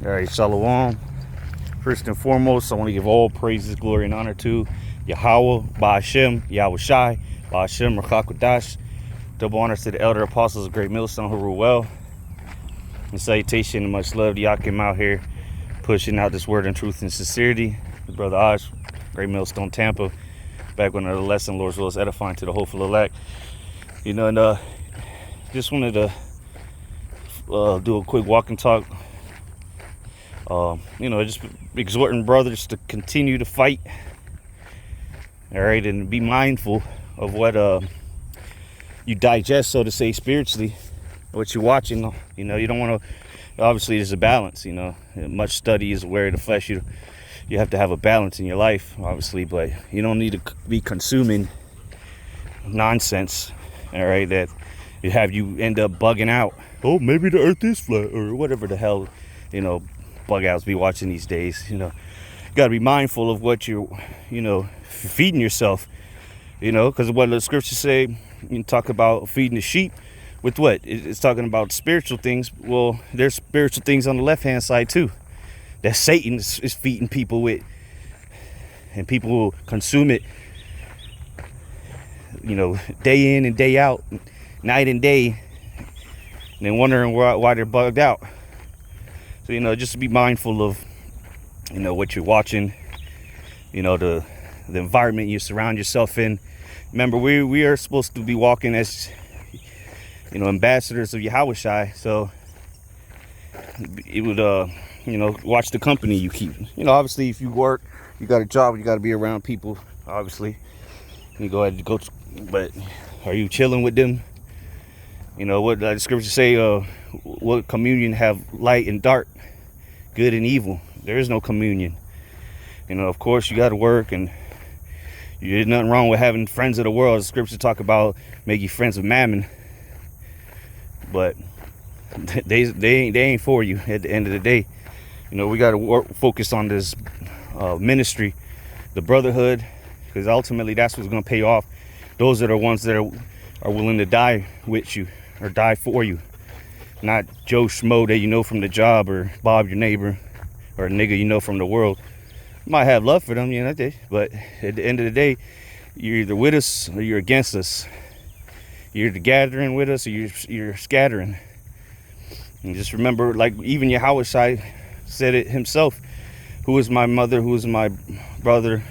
All right, Shalom. First and foremost, I want to give all praises, glory, and honor to Yahweh, Ba'ashem, Yahweh Shai, Ba'ashem, Rakakwadash. Double honors to the elder apostles of Great Millstone who rule well. And salutation and much love to Yakim out here pushing out this word in truth and sincerity. The brother Osh, Great Millstone, Tampa. Back with another lesson, Lord's will is edifying to the hopeful elect. And just wanted to do a quick walk and talk. Just exhorting brothers to continue to fight. All right, and be mindful of what you digest, so to say, spiritually, what you're watching. You don't want to. Obviously, there's a balance. Much study is aware of the flesh. You have to have a balance in your life, obviously, but you don't need to be consuming nonsense. All right, that you end up bugging out. Oh, maybe the earth is flat, or whatever the hell, bug outs be watching these days. You got to be mindful of what you're, feeding yourself, because what the scriptures say, you talk about feeding the sheep with what? It's talking about spiritual things. Well, there's spiritual things on the left-hand side too, that Satan is feeding people with, and people will consume it, day in and day out, night and day, and then wondering why they're bugged out. So, just to be mindful of, what you're watching, the environment you surround yourself in. Remember, we are supposed to be walking as, ambassadors of Yahweh Shai. So it would, watch the company you keep. Obviously, if you work, you got a job, you got to be around people, obviously. You go ahead and go, but are you chilling with them? What the scriptures say, what communion have light and dark, good and evil? There is no communion. Of course, you got to work, and there's nothing wrong with having friends of the world. The scriptures talk about make you friends of mammon, but they ain't for you at the end of the day. We got to focus on this ministry, the brotherhood, because ultimately that's what's going to pay off. Those are the ones that are willing to die with you or die for you, not Joe Schmo that from the job, or Bob your neighbor, or a nigga from the world. You might have love for them, but at the end of the day, you're either with us or you're against us. You're either gathering with us or you're scattering. And just remember, like even Yahweh Shai said it himself, who is my mother, who is my brother,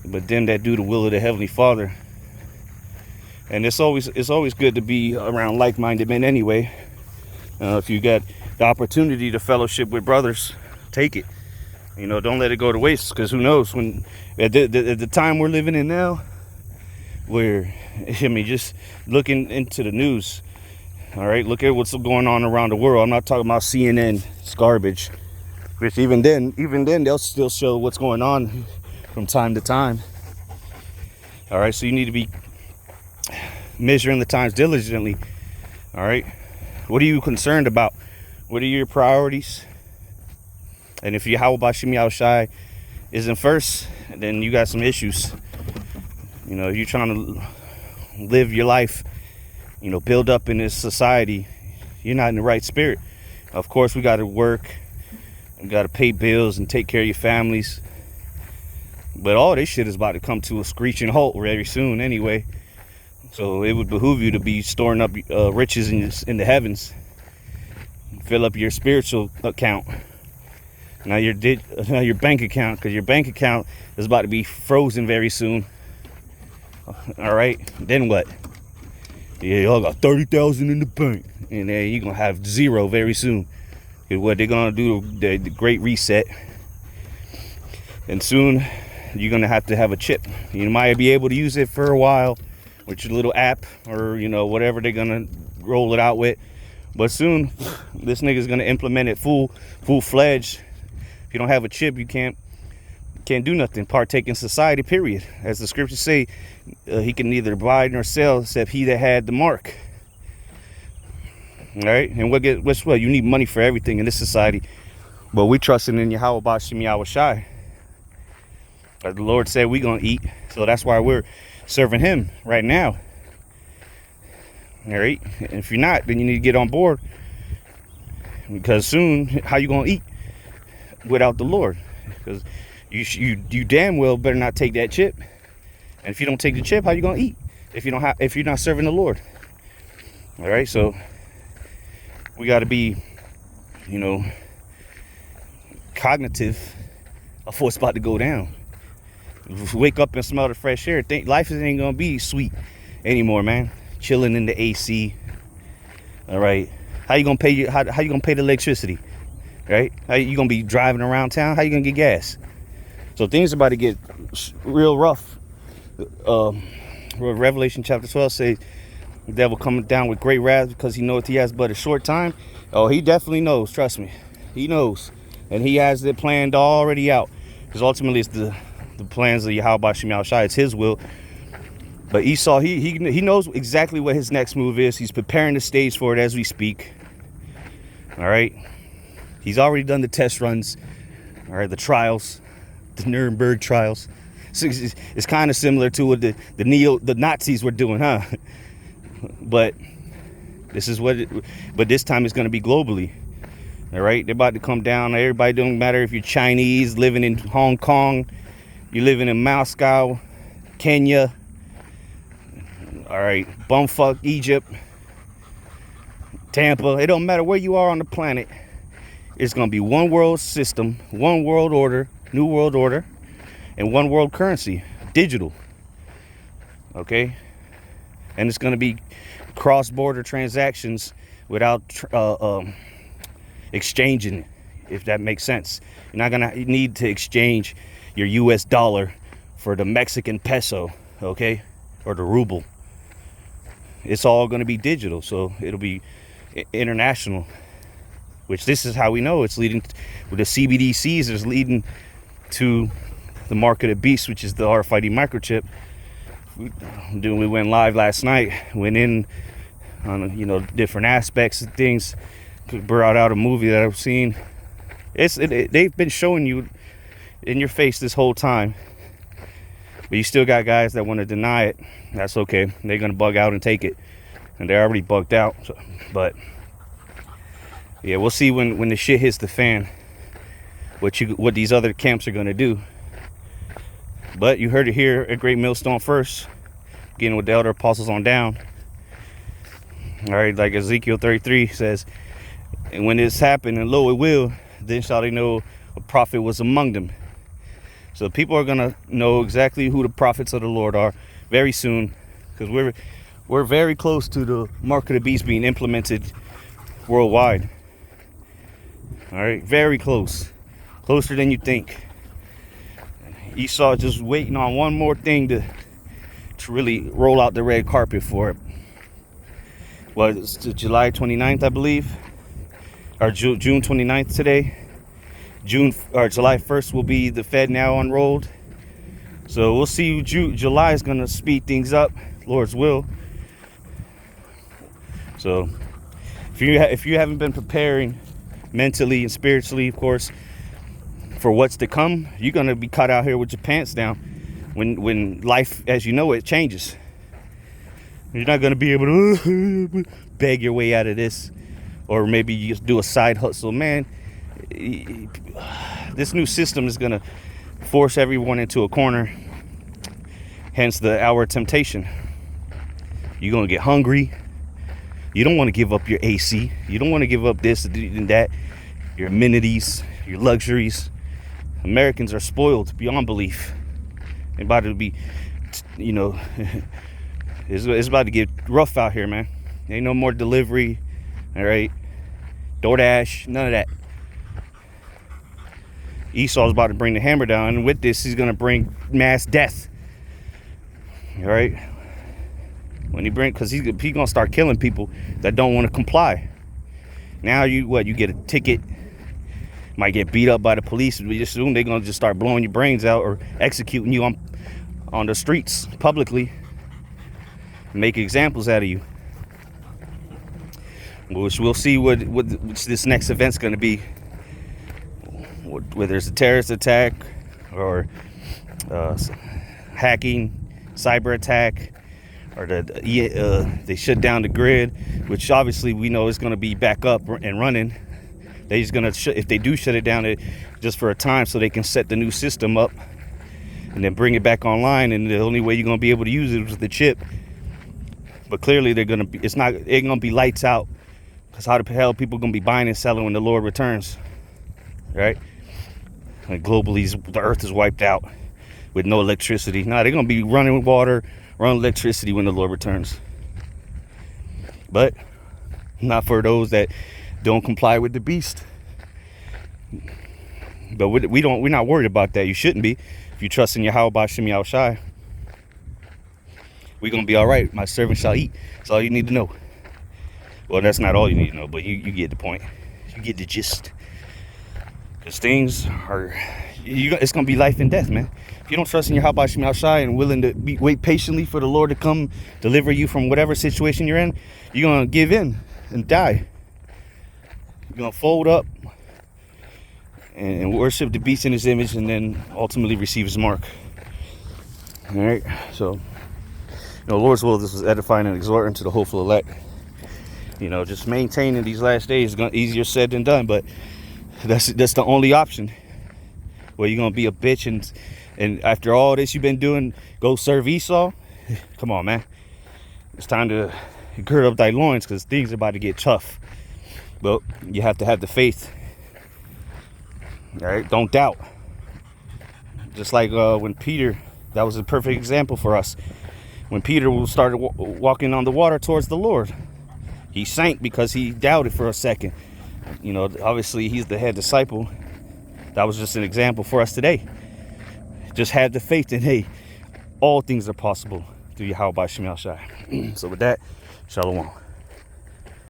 but them that do the will of the Heavenly Father. And it's always good to be around like-minded men anyway. If you got the opportunity to fellowship with brothers, take it. Don't let it go to waste, because who knows, when at the time we're living in now, where, just looking into the news, all right, look at what's going on around the world. I'm not talking about CNN, it's garbage, which even then they'll still show what's going on from time to time. All right, so you need to be measuring the times diligently. All right, what are you concerned about? What are your priorities? And if Yahweh Ba'ashem Yahweh Shai isn't first, then you got some issues. You're trying to live your life, build up in this society. You're not in the right spirit. Of course, we got to work, we got to pay bills and take care of your families. But all this shit is about to come to a screeching halt very soon anyway. So it would behoove you to be storing up riches in the heavens. Fill up your spiritual account. Now your bank account, because your bank account is about to be frozen very soon. All right, then what? Yeah, y'all got 30,000 in the bank, and then you're gonna have zero very soon. Because what they're gonna do, the great reset, and soon you're gonna have to have a chip. You might be able to use it for a while with your little app, or whatever they're gonna roll it out with. But soon, this nigga's gonna implement it full-fledged. If you don't have a chip, you can't do nothing. Partake in society, period. As the scriptures say, he can neither buy nor sell except he that had the mark. All right, and what's what? You need money for everything in this society. But we trusting in Yahweh Ba'ashem Yahweh Shai. As the Lord said, we gonna eat, so that's why we're serving Him right now. All right, and if you're not, then you need to get on board. Because soon, how you gonna eat without the Lord? Because you damn well better not take that chip. And if you don't take the chip, how you gonna eat if you're not serving the Lord? All right, so we got to be, cognitive of what's about to go down. Wake up and smell the fresh air. Life ain't gonna be sweet anymore, man. Chilling in the AC. All right, how you gonna pay how you gonna pay the electricity? Right? How you gonna be driving around town? How you gonna get gas? So things about to get real rough. Revelation chapter 12 says the devil coming down with great wrath because he knows he has but a short time. Oh, he definitely knows. Trust me, he knows, and he has it planned already out. Because ultimately, it's the plans of Yahweh Shem Yahushua. It's his will. But Esau, he knows exactly what his next move is. He's preparing the stage for it as we speak. All right. He's already done the test runs. All right, the trials, the Nuremberg trials. It's kind of similar to what the Nazis were doing, huh? But this is but this time it's going to be globally. All right, they're about to come down. Everybody, don't matter if you're Chinese, living in Hong Kong, you're living in Moscow, Kenya, all right, bumfuck Egypt, Tampa. It don't matter where you are on the planet. It's going to be one world system, one world order, new world order, and one world currency, digital. Okay? And it's going to be cross-border transactions without exchanging, if that makes sense. You're not going to need to exchange your US dollar for the Mexican peso, okay? Or the ruble. It's all going to be digital, so it'll be international. Which this is how we know it's leading with the CBDCs is leading to the mark of the beast, which is the RFID microchip. We went live last night, went in on different aspects of things. Brought out a movie that I've seen. They've been showing you in your face this whole time, but you still got guys that want to deny it. That's okay. They're gonna bug out and take it, and they're already bugged out. So, but yeah, we'll see when the shit hits the fan what these other camps are going to do. But you heard it here at Great Millstone first, getting with the elder apostles on down. All right, like Ezekiel 33 says, and when this happened, and lo, it will, then shall they know a prophet was among them. So people are going to know exactly who the prophets of the Lord are very soon, because we're very close to the mark of the beast being implemented worldwide. All right, very close, closer than you think. Esau just waiting on one more thing to really roll out the red carpet for it. Well, it's July 29th, I believe, or June 29th today. July 1st will be the Fed now unrolled. So we'll see. July is going to speed things up, Lord's will. So if you haven't been preparing mentally and spiritually, of course, for what's to come, you're going to be caught out here with your pants down when life as you know it changes. You're not going to be able to beg your way out of this, or maybe you just do a side hustle. Man, this new system is going to force everyone into a corner, hence the hour of temptation. You're going to get hungry. You don't want to give up your AC. You don't want to give up this and that, your amenities, your luxuries. Americans are spoiled beyond belief. They're about to be, it's about to get rough out here, man. Ain't no more delivery, all right? DoorDash, none of that. Esau's about to bring the hammer down, and with this, he's going to bring mass death, all right? Because he's going to start killing people that don't want to comply. Now you get a ticket, might get beat up by the police. We just assume they're going to just start blowing your brains out or executing you on the streets publicly, make examples out of you. Which we'll see what this next event's going to be, whether it's a terrorist attack or hacking, cyber attack, or they shut down the grid, which obviously we know is going to be back up and running They're just gonna if they do shut it down, it just for a time, so they can set the new system up and then bring it back online. And the only way you're gonna be able to use it is the chip. But clearly they're gonna be, it ain't gonna be lights out, because how the hell are people gonna be buying and selling when the Lord returns, right? Like globally, the earth is wiped out with no electricity. No, they're gonna be running water, running electricity when the Lord returns. But not for those that don't comply with the beast. But we're not worried about that. You shouldn't be. If you trust in Yahweh Bashim Yahushai, we're gonna be all right. My servant shall eat. That's all you need to know. Well, that's not all you need to know, but you get the point. You get the gist. Because things are, it's gonna be life and death, man. If you don't trust in Yahweh Bashim Yahushai and willing to wait patiently for the Lord to come deliver you from whatever situation you're in, you're gonna give in and die. You're gonna fold up and worship the beast in his image, and then ultimately receive his mark. All right, so Lord's will, this was edifying and exhorting to the hopeful elect. Just maintaining these last days is easier said than done, but that's the only option. Well, you're gonna be a bitch and after all this you've been doing, go serve Esau? Come on, man. It's time to gird up thy loins, because things are about to get tough. But you have to have the faith. All right, don't doubt. Just like when Peter, that was a perfect example for us. When Peter started walking on the water towards the Lord, he sank because he doubted for a second. Obviously he's the head disciple. That was just an example for us today. Just have the faith that, hey, all things are possible through Yahweh Bashim Yahushai. So with that, shalom.